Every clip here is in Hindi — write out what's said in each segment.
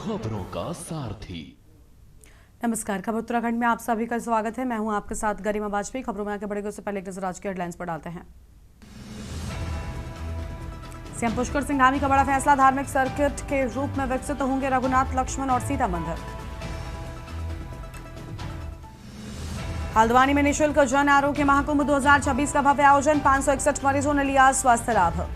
खबरों का सारथी। नमस्कार, खबर उत्तराखंड में आप सभी का स्वागत है। मैं हूं आपके साथ गरिमा वाजपेयी। खबरों में आगे बढ़ेंगे उससे पहले एक नजर आज की हेडलाइंस पर डालते हैं। सीएम पुष्कर सिंह धामी का बड़ा फैसला, धार्मिक सर्किट के रूप में विकसित होंगे रघुनाथ, लक्ष्मण और सीता मंदिर। हल्द्वानी में निःशुल्क जन आरोग्य महाकुंभ 2026 का भव्य आयोजन, 561 मरीजों ने लिया स्वास्थ्य लाभ।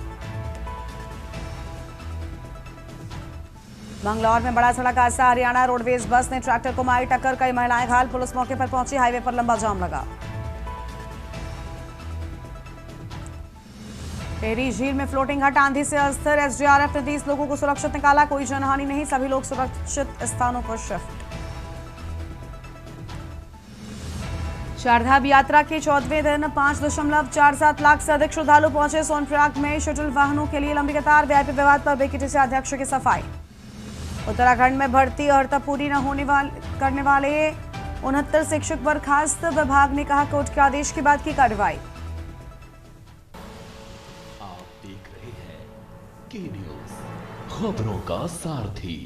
मंगलौर में बड़ा सड़क हादसा, हरियाणा रोडवेज बस ने ट्रैक्टर को मारी टक्कर, कई महिलाएं घायल, पुलिस मौके पर पहुंची, हाईवे पर लंबा जाम लगा। टेहरी झील में फ्लोटिंग हट आंधी से अस्थिर, एसडीआरएफ ने 30 लोगों को सुरक्षित निकाला, कोई जनहानि नहीं, सभी लोग सुरक्षित स्थानों पर शिफ्ट। चारधाम यात्रा के 14वें दिन 5.47 लाख से अधिक श्रद्धालु पहुंचे सोनप्रयाग में, शटल वाहनों के लिए लंबी कतार, वीआईपी विवाद पर बीकेटीसी अध्यक्ष की सफाई। उत्तराखंड में भर्ती अर्हता पूरी न करने वाले 69 शिक्षक बर्खास्त, विभाग ने कहा कोर्ट के आदेश के बाद की कार्रवाई। आप देख रहे हैं के न्यूज, खबरों का सारथी।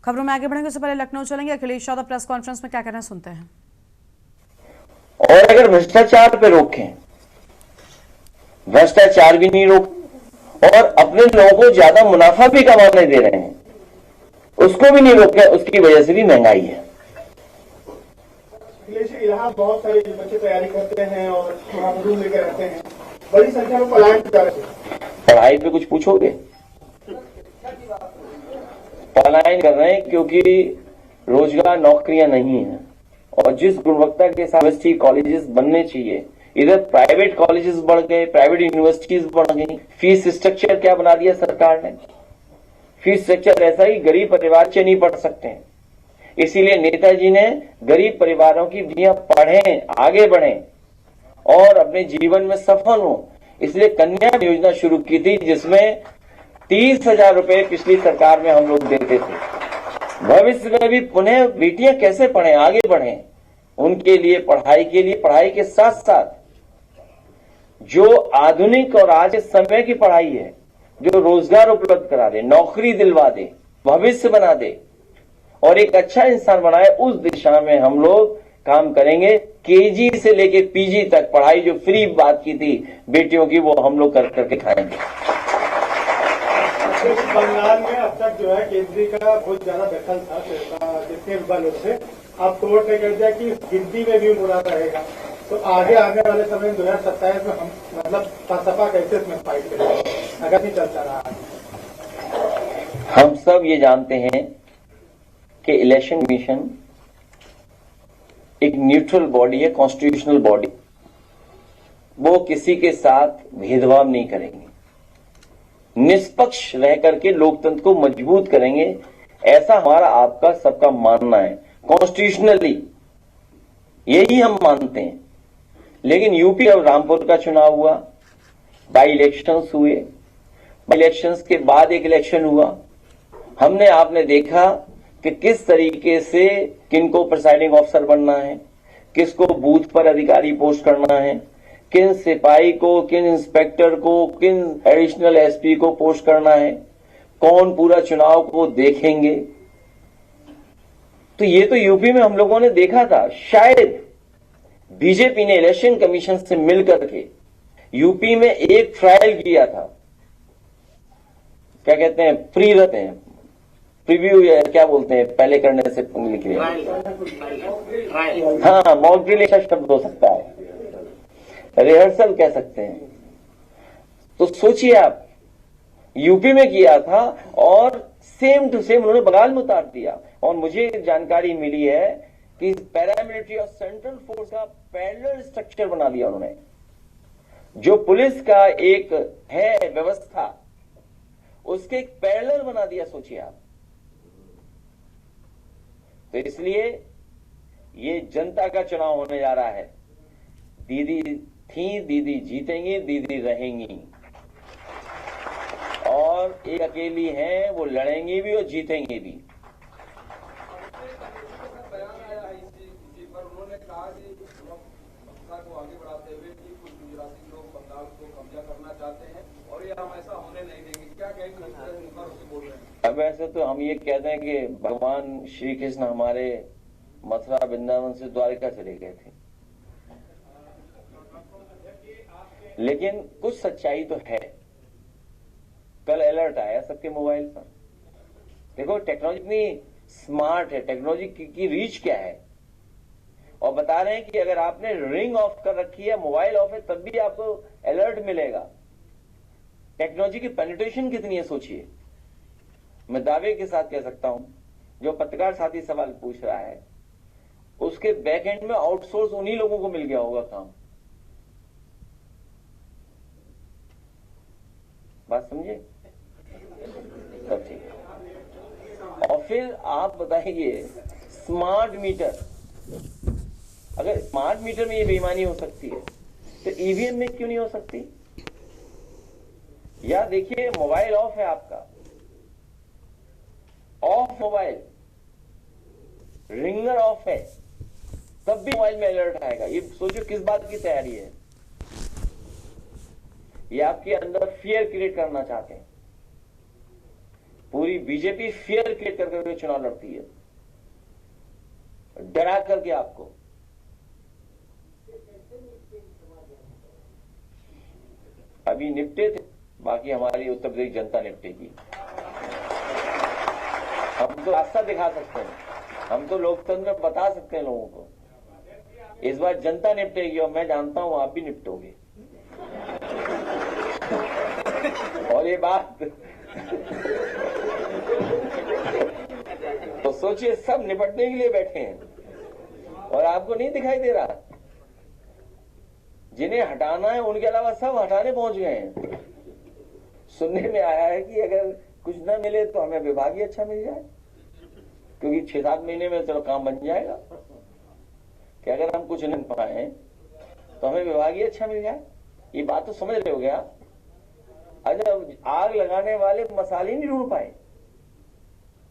खबरों में आगे बढ़ेंगे उससे पहले लखनऊ चलेंगे। अखिलेश यादव प्रेस कॉन्फ्रेंस में क्या कहना है, सुनते हैं। और अगर भ्रष्टाचार पे रोकें, भ्रष्टाचार भी नहीं रोक और अपने लोगों को ज्यादा मुनाफा भी कमाने दे रहे हैं, उसको भी नहीं रोके, उसकी वजह से भी महंगाई है। यहाँ बहुत सारे बच्चे तैयारी करते हैं और रूम लेकर रहते हैं, बड़ी संख्या में पलायन कर रहे हैं। पढ़ाई पे कुछ पूछोगे? पलायन कर रहे हैं क्योंकि रोजगार, नौकरियां नहीं है। और जिस गुणवत्ता के साथ यूनिवर्सिटी कॉलेजेस बनने चाहिए, इधर प्राइवेट कॉलेजेस बढ़ गए, प्राइवेट यूनिवर्सिटीज बढ़ गई। फीस स्ट्रक्चर क्या बना दिया सरकार ने? फीस स्ट्रक्चर ऐसा ही गरीब परिवार से नहीं पढ़ सकते हैं। इसीलिए नेताजी ने गरीब परिवारों की बेटियां पढ़ें, आगे बढ़ें और अपने जीवन में सफल हो, इसलिए कन्या योजना शुरू की थी, जिसमें 30,000 रुपए पिछली सरकार में हम लोग देते थे। भविष्य में भी पुनः बेटियां कैसे पढ़ें, आगे बढ़ें, उनके लिए पढ़ाई के लिए, पढ़ाई के साथ साथ जो आधुनिक और आज समय की पढ़ाई है, जो रोजगार उपलब्ध करा दे, नौकरी दिलवा दे, भविष्य बना दे और एक अच्छा इंसान बनाए, उस दिशा में हम लोग काम करेंगे। केजी से लेके पीजी तक पढ़ाई जो फ्री बात की थी बेटियों की, वो हम लोग करके खाएंगे। बंगाल में अब तक जो है केंद्रीय का बहुत ज्यादा दखल था, जिसके बल से अब कोर्ट ने कह दिया कि हिंदी में भी मुड़ा रहेगा। तो आगे आने वाले समय 2027 में हम मतलब सपा कैसे इसमें फाइट करेंगे अगर नहीं चलता रहा? हम सब ये जानते हैं कि इलेक्शन कमीशन एक न्यूट्रल बॉडी है, कॉन्स्टिट्यूशनल बॉडी। वो किसी के साथ भेदभाव नहीं करेंगे, निष्पक्ष रह करके लोकतंत्र को मजबूत करेंगे, ऐसा हमारा आपका सबका मानना है। कॉन्स्टिट्यूशनली यही हम मानते हैं। लेकिन यूपी और रामपुर का चुनाव हुआ, बाई इलेक्शंस हुए, बाई इलेक्शंस के बाद एक इलेक्शन हुआ। हमने आपने देखा कि किस तरीके से किनको प्रिसाइडिंग ऑफिसर बनना है, किसको बूथ पर अधिकारी पोस्ट करना है, किन सिपाही को, किन इंस्पेक्टर को, किन एडिशनल एसपी को पोस्ट करना है, कौन पूरा चुनाव को देखेंगे। तो ये तो यूपी में हम लोगों ने देखा था। शायद बीजेपी ने इलेक्शन कमीशन से मिलकर के यूपी में एक ट्रायल किया था, क्या कहते हैं, फ्री रहते हैं, प्रीव्यू या क्या बोलते हैं, पहले करने से लिख रहे हैं। हाँ, मॉक ड्रिल ऐसा शब्द हो सकता है, रिहर्सल कह सकते हैं। तो सोचिए आप, यूपी में किया था और सेम टू सेम उन्होंने बंगाल में उतार दिया। और मुझे जानकारी मिली है कि पैरामिलिट्री और सेंट्रल फोर्स का पैरेलल स्ट्रक्चर बना दिया उन्होंने। जो पुलिस का एक है व्यवस्था, उसके एक पैरेलल बना दिया, सोचिए आप। तो इसलिए ये जनता का चुनाव होने जा रहा है। दीदी थी, दीदी जीतेंगी, दीदी रहेंगी और एक अकेली हैं, वो लड़ेंगी भी और जीतेंगी भी। उन्होंने कहा कि को आगे बढ़ाते हुए कि कुछ गुजराती लोग बंगाल अब ऐसे तो हम ये कहते हैं कि भगवान श्री कृष्ण हमारे मथुरा वृंदावन से द्वारिका चले गए थे, लेकिन कुछ सच्चाई तो है। कल अलर्ट आया सबके मोबाइल पर। देखो टेक्नोलॉजी इतनी स्मार्ट है, टेक्नोलॉजी की रीच क्या है, और बता रहे हैं कि अगर आपने रिंग ऑफ कर रखी है, मोबाइल ऑफ है, तब भी आपको अलर्ट मिलेगा। टेक्नोलॉजी की पेनिट्रेशन कितनी है सोचिए। मैं दावे के साथ कह सकता हूं, जो पत्रकार साथी सवाल पूछ रहा है उसके बैक एंड में आउटसोर्स उन्हीं लोगों को मिल गया होगा काम। बात समझे? सब ठीक। और फिर आप बताइए स्मार्ट मीटर, अगर स्मार्ट मीटर में ये बेईमानी हो सकती है तो ईवीएम में क्यों नहीं हो सकती? या देखिए मोबाइल ऑफ है आपका, ऑफ मोबाइल, रिंगर ऑफ है, तब भी मोबाइल में अलर्ट आएगा। ये सोचो किस बात की तैयारी है। ये आपके अंदर फियर क्रिएट करना चाहते हैं। पूरी बीजेपी फियर क्रिएट करके चुनाव लड़ती है, डरा करके आपको। अभी निपटे थे, बाकी हमारी उत्तर प्रदेश जनता निपटेगी। हम तो रास्ता दिखा सकते हैं, हम तो लोकतंत्र में बता सकते हैं लोगों को। इस बार जनता निपटेगी और मैं जानता हूं आप भी निपटोगे। और ये बात तो सोचिए, सब निपटने के लिए बैठे हैं और आपको नहीं दिखाई दे रहा। जिन्हें हटाना है उनके अलावा सब हटाने पहुंच गए हैं। सुनने में आया है कि अगर कुछ ना मिले तो हमें विभाग ही अच्छा मिल जाए, क्योंकि 6-7 महीने में चलो काम बन जाएगा कि अगर हम कुछ नहीं पाए तो हमें विभाग ही अच्छा मिल जाए। ये बात तो समझ रहे हो गया। अगर आग लगाने वाले मसाले नहीं ढूंढ पाए,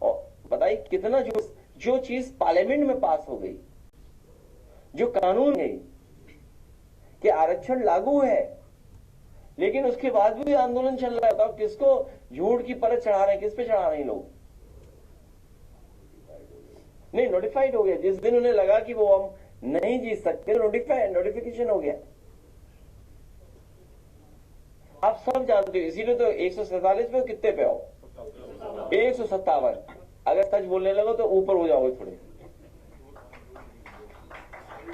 और बताइए कितना जो चीज पार्लियामेंट में पास हो गई, जो कानून है कि आरक्षण लागू है, लेकिन उसके बाद भी आंदोलन चल रहा है। तो किसको झूठ की परत चढ़ा रहे हैं, किस पे चढ़ा रहे हैं लोग? नहीं, नोटिफाइड हो गया। जिस दिन उन्हें लगा कि वो हम नहीं जीत सकते, नोटिफिकेशन हो गया। आप सब जानते हो, इसीलिए तो 147 पे कितने पे हो? 157। अगर सच बोलने लगो तो ऊपर हो जाओगे थोड़े।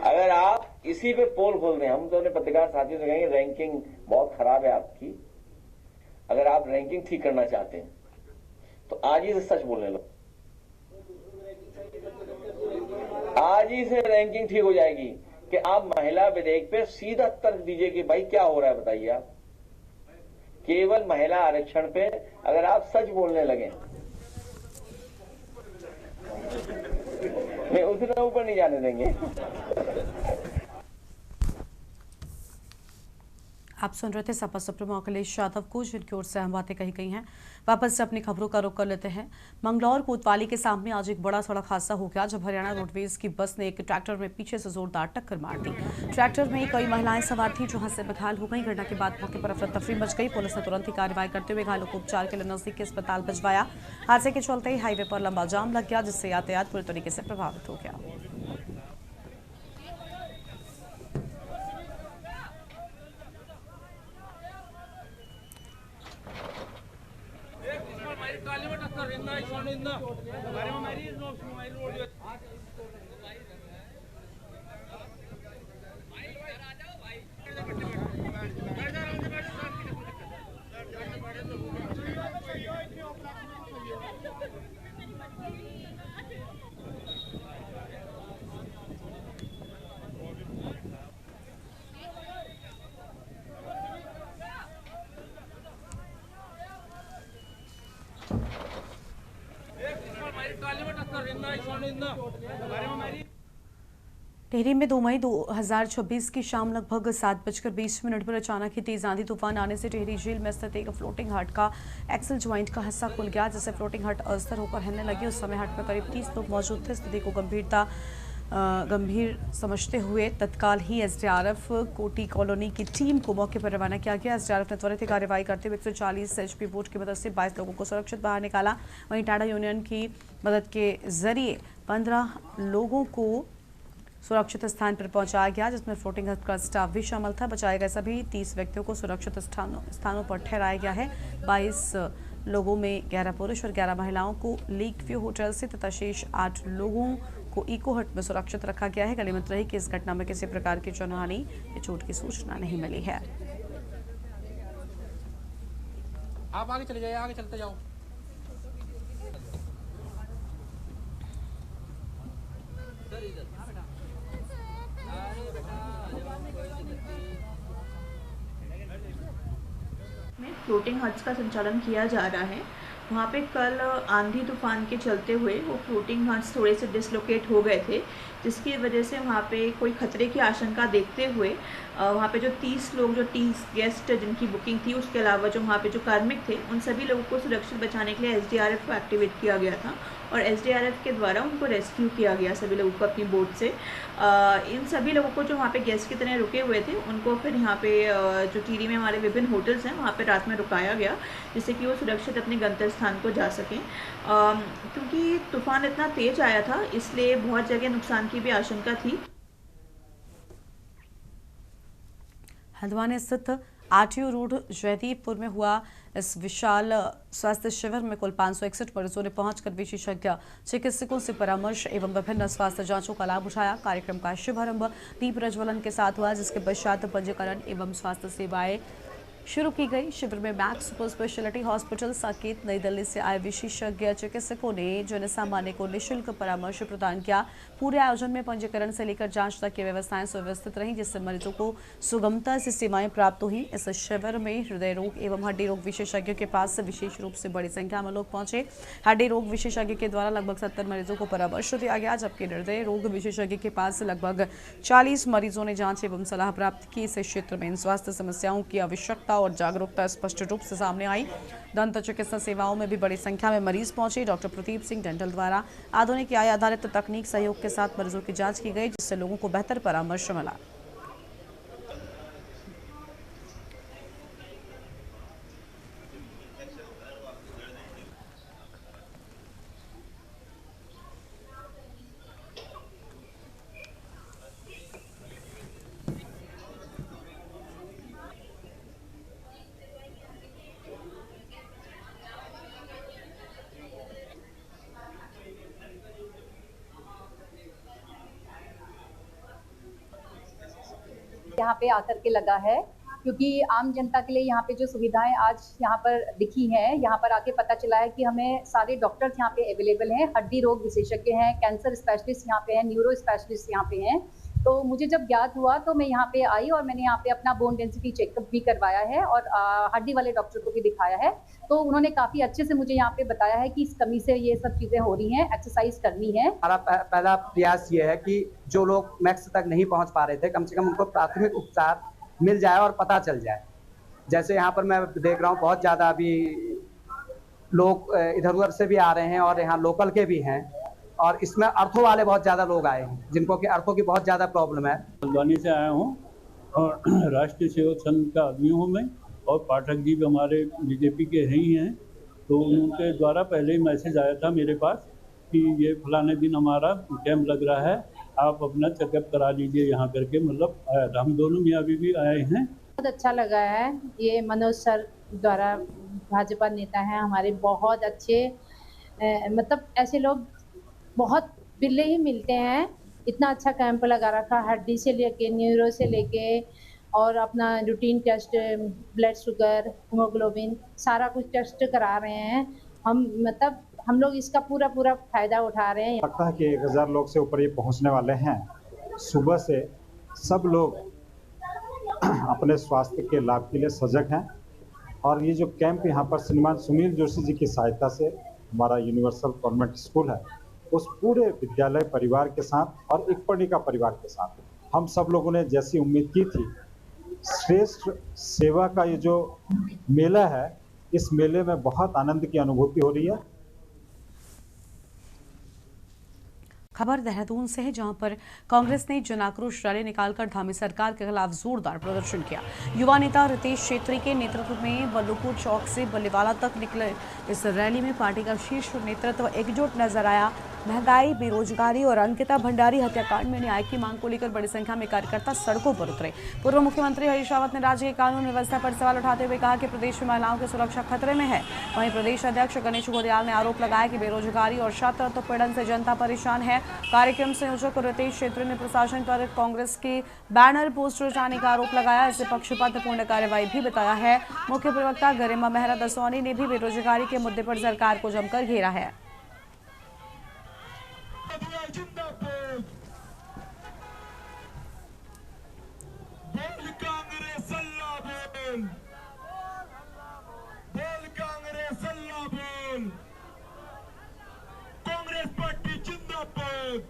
अगर आप इसी पे पोल खोल दें, हम तो अपने पत्रकार साथियों से कहेंगे रैंकिंग बहुत खराब है आपकी। अगर आप रैंकिंग ठीक करना चाहते हैं तो आज ही से सच बोलने लो, आज ही से रैंकिंग ठीक हो जाएगी कि आप महिला विधेयक पे सीधा तर्क दीजिए कि भाई क्या हो रहा है बताइए आप। केवल महिला आरक्षण पे अगर आप सच बोलने लगे, नहीं उतना ऊपर नहीं जाने देंगे। आप सुन रहे थे सपा सुप्रीमो अखिलेश यादव को, जिनकी ओर से अहम बातें कही गई हैं। वापस से अपनी खबरों का रुख कर लेते हैं। मंगलौर कोतवाली के सामने आज एक बड़ा सड़क हादसा हो गया, जब हरियाणा रोडवेज की बस ने एक ट्रैक्टर में पीछे से जोरदार टक्कर मार दी। ट्रैक्टर में कई महिलाएं सवार थी, जो हादसे में घायल हो गई। घटना के बाद मौके पर अफरा तफरी मच गई। पुलिस ने तुरंत ही कार्रवाई करते हुए घायलों को उपचार के लिए नजदीक के अस्पताल भिजवाया। हादसे के चलते ही हाईवे पर लंबा जाम लग गया, जिससे यातायात पूरी तरीके से प्रभावित हो गया। टिहरी में 2 मई 2026 की शाम लगभग 7:20 पर अचानक ही तेज आंधी तूफान आने से टिहरी झील में स्थित एक फ्लोटिंग हट का एक्सल ज्वाइंट का हिस्सा खुल गया, जिससे फ्लोटिंग हट अस्थिर होकर हिलने लगी। उस समय हट में करीब 30 लोग मौजूद थे। स्थिति को गंभीरता गंभीर समझते हुए तत्काल ही एसडीआरएफ कोटी कॉलोनी की टीम को मौके पर रवाना किया गया। एसडीआरएफ ने त्वरित कार्रवाई करते हुए 140 एचपी बोट की मदद से 22 लोगों को सुरक्षित बाहर निकाला। वहीं टाटा यूनियन की मदद के जरिए 15 लोगों को सुरक्षित स्थान पर पहुंचाया गया, जिसमें फ्लोटिंग हट का स्टाफ भी शामिल था। बचाए गए सभी 30 व्यक्तियों को सुरक्षित स्थानों पर ठहराया गया है। 22 लोगों में 11 पुरुष और 11 महिलाओं को लेक व्यू होटल से तथा शेष 8 लोगों को इको हट में सुरक्षित रखा गया है। गनीमत रही कि इस घटना में किसी प्रकार की जनहानि या चोट की सूचना नहीं मिली है। आप आगे चले जाइए, आगे चलते जाओ। में फ्लोटिंग हट्स का संचालन किया जा रहा है। वहाँ पे कल आंधी तूफान के चलते हुए वो फ्लोटिंग हट्स थोड़े से डिसलोकेट हो गए थे, जिसकी वजह से वहाँ पे कोई खतरे की आशंका देखते हुए वहाँ पे जो 30 लोग जो 30 गेस्ट जिनकी बुकिंग थी, उसके अलावा जो वहाँ पे जो कार्मिक थे, उन सभी लोगों को सुरक्षित बचाने के लिए एसडीआरएफ को एक्टिवेट किया गया था और एसडीआरएफ के द्वारा उनको रेस्क्यू किया गया सभी लोगों को अपनी बोट से। इन सभी लोगों को जो वहाँ पे गेस्ट की तरह रुके हुए थे, उनको फिर यहाँ पे जो टिहरी में हमारे विभिन्न होटल्स हैं, वहाँ पे रात में रुकाया गया, जिससे कि वो सुरक्षित अपने गंतव्य स्थान को जा सकें। क्योंकि तूफान इतना तेज आया था, इसलिए बहुत जगह नुकसान की भी आशंका थी। हल्द्वानी स्थित आरटीओ रोड जयदीपपुर में हुआ इस विशाल स्वास्थ्य शिविर में कुल 561 मरीजों ने पहुंचकर विशेषज्ञ चिकित्सकों से परामर्श एवं विभिन्न स्वास्थ्य जांचों का लाभ उठाया। कार्यक्रम का शुभारंभ दीप प्रज्वलन के साथ हुआ, जिसके पश्चात पंजीकरण एवं स्वास्थ्य सेवाएं शुरू की गई। शिविर में max super speciality hospital Saket नई दिल्ली से आए विशेषज्ञ चिकित्सकों ने जन सामान्य को निःशुल्क परामर्श प्रदान किया। पूरे आयोजन में पंजीकरण से लेकर जांच तक की व्यवस्थाएं सुव्यवस्थित रहीं, जिससे मरीजों को सुगमता से सेवाएं प्राप्त हुई। इस शिविर में हृदय रोग एवं हड्डी रोग विशेषज्ञों के पास से विशेष रूप से बड़ी संख्या में लोग पहुंचे। हड्डी रोग विशेषज्ञ के द्वारा लगभग 70 मरीजों को परामर्श दिया गया, जबकि हृदय रोग विशेषज्ञ के पास से लगभग 40 मरीजों ने जांच एवं सलाह प्राप्त की। इस क्षेत्र में इन स्वास्थ्य समस्याओं की आवश्यकता और जागरूकता स्पष्ट रूप से सामने आई। दंत चिकित्सा सेवाओं में भी बड़ी संख्या में मरीज पहुंचे। डॉक्टर प्रदीप सिंह डेंटल द्वारा आधुनिक AI आधारित तकनीक सहयोग के साथ मरीजों की जांच की गई, जिससे लोगों को बेहतर परामर्श मिला। यहाँ पे आकर के लगा है, क्योंकि आम जनता के लिए यहाँ पे जो सुविधाएं आज यहाँ पर दिखी हैं, यहाँ पर आके पता चला है कि हमें सारे डॉक्टर्स यहाँ पे अवेलेबल हैं। हड्डी रोग विशेषज्ञ हैं, कैंसर स्पेशलिस्ट यहाँ पे हैं, न्यूरो स्पेशलिस्ट यहाँ पे हैं। तो मुझे जब ज्ञात हुआ तो मैं यहाँ पे आई और मैंने यहाँ पे अपना बोन डेंसिटी चेकअप भी करवाया है और हड्डी वाले डॉक्टर को भी दिखाया है। तो उन्होंने काफ़ी अच्छे से मुझे यहाँ पे बताया है कि इस कमी से ये सब चीज़ें हो रही हैं, एक्सरसाइज करनी है। हमारा पहला प्रयास ये है कि जो लोग मैक्स तक नहीं पहुँच पा रहे थे, कम से कम उनको प्राथमिक उपचार मिल जाए और पता चल जाए। जैसे यहाँ पर मैं देख रहा हूँ बहुत ज़्यादा अभी लोग इधर उधर से भी आ रहे हैं और यहाँ लोकल के भी हैं, और इसमें अर्थों वाले बहुत ज़्यादा लोग आए हैं जिनको कि अर्थों की बहुत ज़्यादा प्रॉब्लम है। हल्द्वानी से आया हूँ और राष्ट्रीय सेवक संघ का आदमी हूँ मैं, और पाठक जी भी हमारे बीजेपी के ही हैं। तो उनके द्वारा पहले ही मैसेज आया था मेरे पास कि ये फलाने दिन हमारा कैंप लग रहा है, आप अपना चेकअप करा लीजिए यहाँ करके। मतलब आया था, हम दोनों मियाँ बीवी आए हैं। बहुत अच्छा लगा है। ये मनोज सर द्वारा, भाजपा नेता हैं हमारे, बहुत अच्छे, मतलब ऐसे लोग बहुत बिरले ही मिलते हैं। इतना अच्छा कैंप लगा रखा, हड्डी से लेके न्यूरो से लेके और अपना routine test, blood sugar, haemoglobin, सारा कुछ टेस्ट करा रहे हैं हम। मतलब हम लोग इसका पूरा फायदा उठा रहे हैं। लगता है कि 1000 लोग से ऊपर ये पहुंचने वाले हैं। सुबह से सब लोग अपने स्वास्थ्य के लाभ के लिए सजग हैं, और ये जो कैंप यहाँ पर श्रीमान सुनील जोशी जी की सहायता से हमारा यूनिवर्सल कॉन्वेंट स्कूल है, उस पूरे विद्यालय परिवार के साथ और एक पर्णिका परिवार के साथ हम सब लोगों ने जैसी उम्मीद की थी, श्रेष्ठ सेवा का ये जो मेला है, इस मेले में बहुत आनंद की अनुभूति हो रही है। खबर देहरादून से है, जहां पर कांग्रेस ने जन आक्रोश रैली निकालकर धामी सरकार के खिलाफ जोरदार प्रदर्शन किया। युवा नेता रितेश छेत्री के नेतृत्व में बल्लूपुर चौक से बल्लीवाला तक निकले इस रैली में पार्टी का शीर्ष नेतृत्व एकजुट नजर आया। महंगाई, बेरोजगारी और अंकिता भंडारी हत्याकांड में न्याय की मांग को लेकर बड़ी संख्या में कार्यकर्ता सड़कों पर उतरे। पूर्व मुख्यमंत्री हरीश रावत ने राज्य की कानून व्यवस्था पर सवाल उठाते हुए कहा कि प्रदेश में महिलाओं की सुरक्षा खतरे में है। वहीं प्रदेश अध्यक्ष गणेश घोड़ियाल ने आरोप लगाया कि बेरोजगारी और छात्र पीड़न से जनता परेशान है। कार्यक्रम संयोजक रितेश छेत्री ने प्रशासन पर कांग्रेस के बैनर पोस्टर हटाने का आरोप लगाया। इसे पक्षपातपूर्ण कार्रवाई भी बताया है। मुख्य प्रवक्ता गरिमा मेहरा दसौनी ने भी बेरोजगारी के मुद्दे पर सरकार को जमकर घेरा है। कांग्रेस पार्टी जिंदाबाद,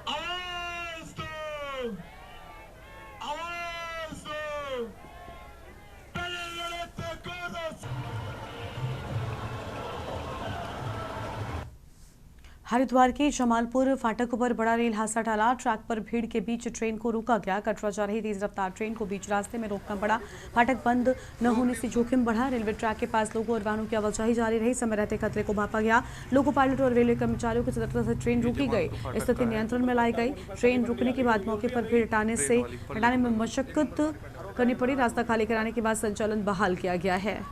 आवाज दो, आवाज दो, पहले लड़े थे कांग्रेस। हरिद्वार के जमालपुर फाटक पर बड़ा रेल हादसा टला। ट्रैक पर भीड़ के बीच ट्रेन को रोका गया। कटरा जा रही तेज रफ्तार ट्रेन को बीच रास्ते में रोकना पड़ा। फाटक बंद न होने से जोखिम बढ़ा। रेलवे ट्रैक के पास लोगों और वाहनों की आवाजाही जारी रही। समय रहते खतरे को भांपा गया। लोको पायलट और रेलवे कर्मचारियों की सतर्कता से ट्रेन रोकी गई। स्थिति नियंत्रण में लाई गई। ट्रेन रुकने के बाद मौके पर भीड़ हटाने में मशक्कत करनी पड़ी। रास्ता खाली कराने के बाद संचालन बहाल किया गया है।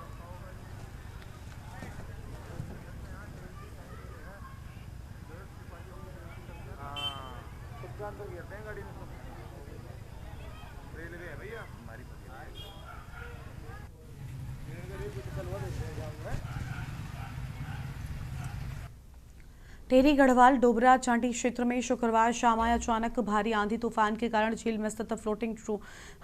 टेरी गढ़वाल डोबरा चांटी क्षेत्र में शुक्रवार शाम आए अचानक भारी आंधी तूफान के कारण झील में स्थित फ्लोटिंग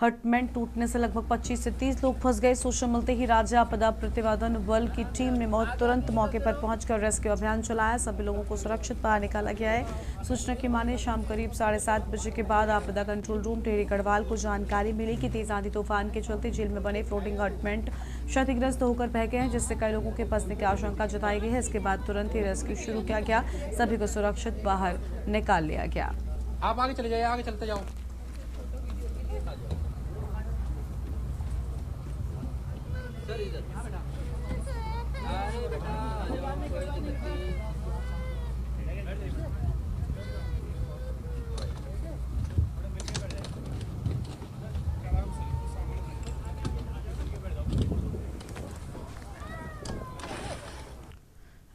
हटमेंट टूटने से लगभग 25 से 30 लोग फंस गए। सूचना मिलते ही राज्य आपदा प्रतिवादन बल की टीम ने तुरंत मौके पर पहुंचकर रेस्क्यू अभियान चलाया। सभी लोगों को सुरक्षित बाहर निकाला गया है। सूचना की माने शाम करीब 7:30 बजे के बाद आपदा कंट्रोल रूम टेरी गढ़वाल को जानकारी मिली कि तेज आंधी तूफान के चलते झील में बने फ्लोटिंग हटमेंट क्षतिग्रस्त होकर बह गए हैं, जिससे कई लोगों के फंसने की आशंका जताई गई है। इसके बाद तुरंत ही रेस्क्यू शुरू किया गया। सभी को सुरक्षित बाहर निकाल लिया गया। आप आगे चले जाइए, आगे चलते जाओ।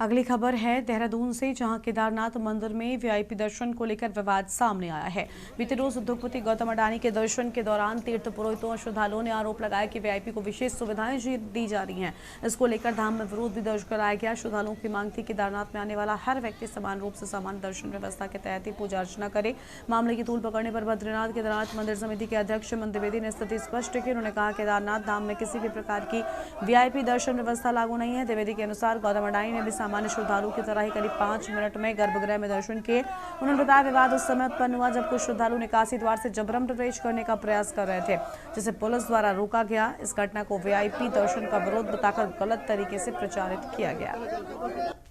अगली खबर है देहरादून से, जहां केदारनाथ मंदिर में वीआईपी दर्शन को लेकर विवाद सामने आया है। बीते रोज उद्योगपति गौतम अडानी के दर्शन के दौरान तीर्थ पुरोहितों और श्रद्धालुओं ने आरोप लगाया कि वीआईपी को विशेष सुविधाएं दी जा रही हैं। इसको लेकर धाम में विरोध भी दर्ज कराया गया। श्रद्धालुओं की मांग थी कि केदारनाथ में आने वाला हर व्यक्ति समान रूप से सामान्य दर्शन व्यवस्था के तहत ही पूजा अर्चना करे। मामले की तूल पकड़ने पर बद्रीनाथ केदारनाथ मंदिर समिति के अध्यक्ष मन द्विवेदी ने स्थिति स्पष्ट की। उन्होंने कहा केदारनाथ धाम में किसी भी प्रकार की वीआईपी दर्शन व्यवस्था लागू नहीं है। द्विवेदी के अनुसार गौतम अडानी ने भी सामान्य श्रद्धालु की तरह ही करीब 5 मिनट में गर्भगृह में दर्शन किए। उन्होंने बताया विवाद उस समय उत्पन्न हुआ जब कुछ श्रद्धालु निकासी द्वार से जबरन प्रवेश करने का प्रयास कर रहे थे, जिसे पुलिस द्वारा रोका गया। इस घटना को वीआईपी दर्शन का विरोध बताकर गलत तरीके से प्रचारित किया गया।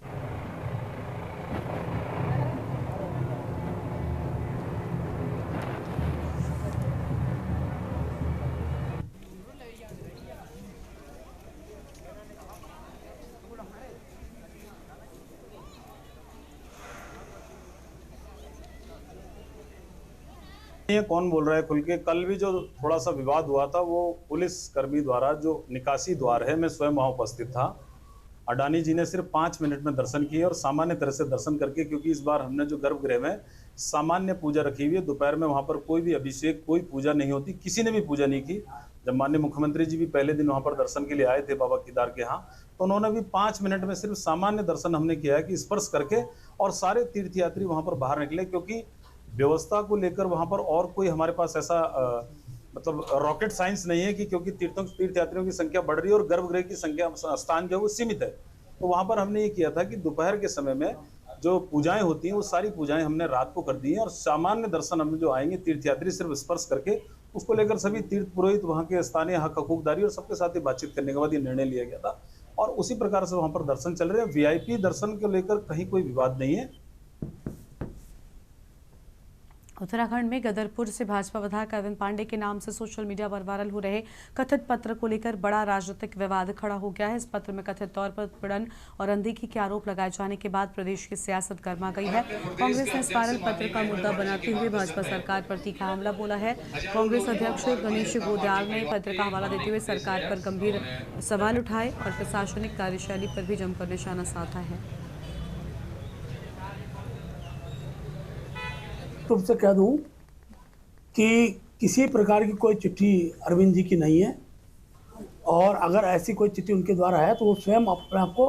ये कौन बोल रहा है खुल के? कल भी जो थोड़ा सा विवाद हुआ था वो पुलिस कर्मी द्वारा, जो निकासी द्वार है, मैं स्वयं वहां उपस्थित था। अडानी जी ने सिर्फ 5 मिनट में दर्शन किए और सामान्य तरह से दर्शन करके, क्योंकि इस बार हमने जो गर्भगृह में सामान्य पूजा रखी हुई है, दोपहर में वहां पर कोई भी अभिषेक, कोई पूजा नहीं होती, किसी ने भी पूजा नहीं की। जब माननीय मुख्यमंत्री जी भी पहले दिन वहां पर दर्शन के लिए आए थे बाबा केदार के यहाँ, तो उन्होंने भी 5 मिनट में सिर्फ सामान्य दर्शन हमने किया है कि स्पर्श करके, और सारे तीर्थयात्री वहां पर बाहर निकले, क्योंकि व्यवस्था को लेकर वहां पर और कोई हमारे पास ऐसा मतलब रॉकेट साइंस नहीं है कि क्योंकि तीर्थयात्रियों की संख्या बढ़ रही है और गर्भगृह की संख्या, स्थान जो है वो सीमित है, तो वहां पर हमने ये किया था कि दोपहर के समय में जो पूजाएं होती हैं वो सारी पूजाएं हमने रात को कर दी हैं, और सामान्य दर्शन हम जो आएंगे तीर्थयात्री सिर्फ स्पर्श करके, उसको लेकर सभी तीर्थ पुरोहित, वहाँ के स्थानीय हक हकूकदारी और सबके साथ ही बातचीत करने के बाद ये निर्णय लिया गया था, और उसी प्रकार से वहां पर दर्शन चल रहे हैं। वीआईपी दर्शन को लेकर कहीं कोई विवाद नहीं है। उत्तराखंड में गदरपुर से भाजपा विधायक अरविंद पांडे के नाम से सोशल मीडिया पर वायरल हो रहे कथित पत्र को लेकर बड़ा राजनीतिक विवाद खड़ा हो गया है। इस पत्र में कथित तौर पर उत्पीड़न और अनदेखी के आरोप लगाए जाने के बाद प्रदेश की सियासत गर्मा गई है। कांग्रेस ने इस वायरल पत्र का मुद्दा बनाते हुए भाजपा सरकार पर तीखा हमला बोला है। कांग्रेस अध्यक्ष गणेश गोंदियाल ने पत्र का हवाला देते हुए सरकार पर गंभीर सवाल उठाए और प्रशासनिक कार्यशैली पर भी जमकर निशाना साधा है। तुमसे कह दूं कि किसी प्रकार की कोई चिट्ठी अरविंद जी की नहीं है, और अगर ऐसी कोई चिट्ठी उनके द्वारा है तो वो स्वयं अपने आप को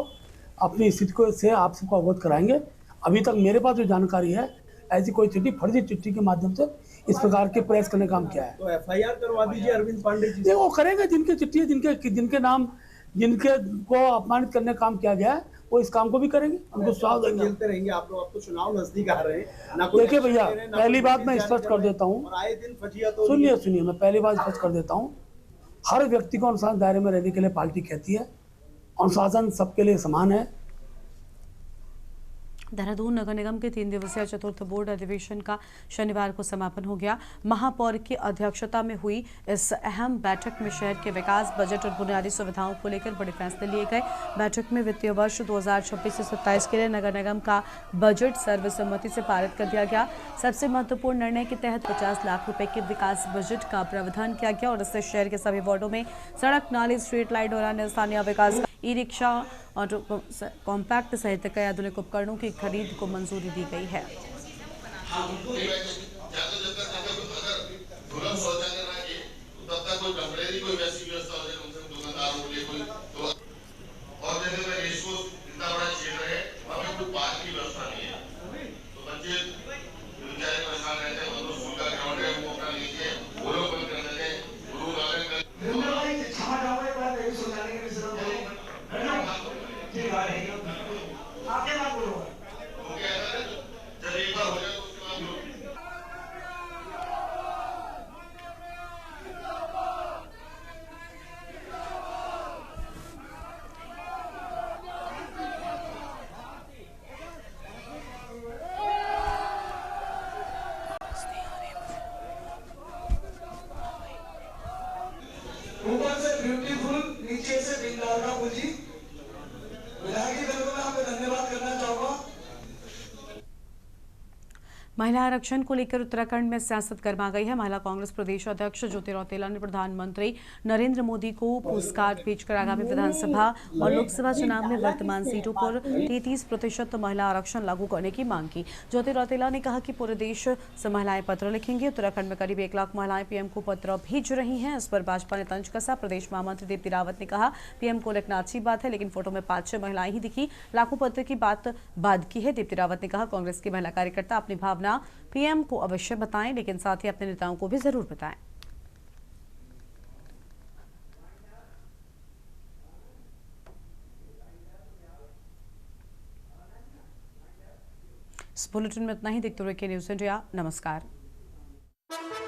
अपनी स्थिति को से आप सबको अवगत कराएंगे। अभी तक मेरे पास जो जानकारी है, ऐसी कोई चिट्ठी, फर्जी चिट्ठी के माध्यम से इस प्रकार के प्रयास करने का काम किया है। तो एफआईआर करवा दीजिए अरविंद पांडे जी से। वो करेंगे जिनकी चिट्ठी है, जिनके नाम, जिनके को अपमानित करने का काम किया गया है, वो इस काम को भी करेंगे। उनको स्वागत देंगे। खेलते रहेंगे आप लोग। अब तो चुनाव नजदीक आ रहे हैं। देखिए भैया, पहली बात मैं स्पष्ट कर देता हूँ, आए दिन फजिया तो सुनिए, मैं पहली बात स्पष्ट कर देता हूँ। हर व्यक्ति को अनुशासन दायरे में रहने के लिए पार्टी कहती है। अनुशासन सबके लिए समान है। देहरादून नगर निगम के 3 दिवसीय चतुर्थ बोर्ड अधिवेशन का शनिवार को समापन हो गया। महापौर की अध्यक्षता में हुई इस अहम बैठक में शहर के विकास, बजट और बुनियादी सुविधाओं को लेकर बड़े फैसले लिए गए। बैठक में वित्तीय वर्ष 2026 से 27 के लिए नगर निगम का बजट सर्वसम्मति से पारित कर दिया गया। सबसे महत्वपूर्ण निर्णय के तहत 50 लाख रुपए के विकास बजट का प्रावधान किया गया और इससे शहर के सभी वार्डों में सड़क, नाली, स्ट्रीट लाइट और अन्य स्थानीय विकास, ई रिक्शा और कॉम्पैक्ट सहित कई आधुनिक उपकरणों की खरीद को मंजूरी दी गई है। ऊपर से ब्यूटीफुल, नीचे से बिंदार का पूंजी। विधायकी दल को मैं आपको धन्यवाद करना चाहूंगा। महिला आरक्षण को लेकर उत्तराखंड में सियासत गर्मा गई है। महिला कांग्रेस प्रदेश अध्यक्ष ज्योति रौतेला ने प्रधानमंत्री नरेंद्र मोदी को पोस्टकार्ड भेजकर आगामी विधानसभा और लोकसभा चुनाव में वर्तमान सीटों पर 33% महिला आरक्षण लागू करने की मांग की। ज्योति रौतेला ने कहा कि पूरे देश से महिलाएं पत्र लिखेंगी। उत्तराखंड में करीब 1 लाख महिलाएं पीएम को पत्र भेज रही हैं। इस पर भाजपा ने तंज कसा। प्रदेश महामंत्री दीप्ति रावत ने कहा, पीएम को लिखना अच्छी बात है, लेकिन फोटो में 5-6 महिलाएं ही दिखी। लाखों पत्र की बात बाद की है। दीप्ति रावत ने कहा, कांग्रेस की महिला कार्यकर्ता अपनी भावना पीएम को अवश्य बताएं, लेकिन साथ ही अपने नेताओं को भी जरूर बताएं। इस बुलेटिन में इतना ही। देखते रहिए न्यूज़ इंडिया। नमस्कार।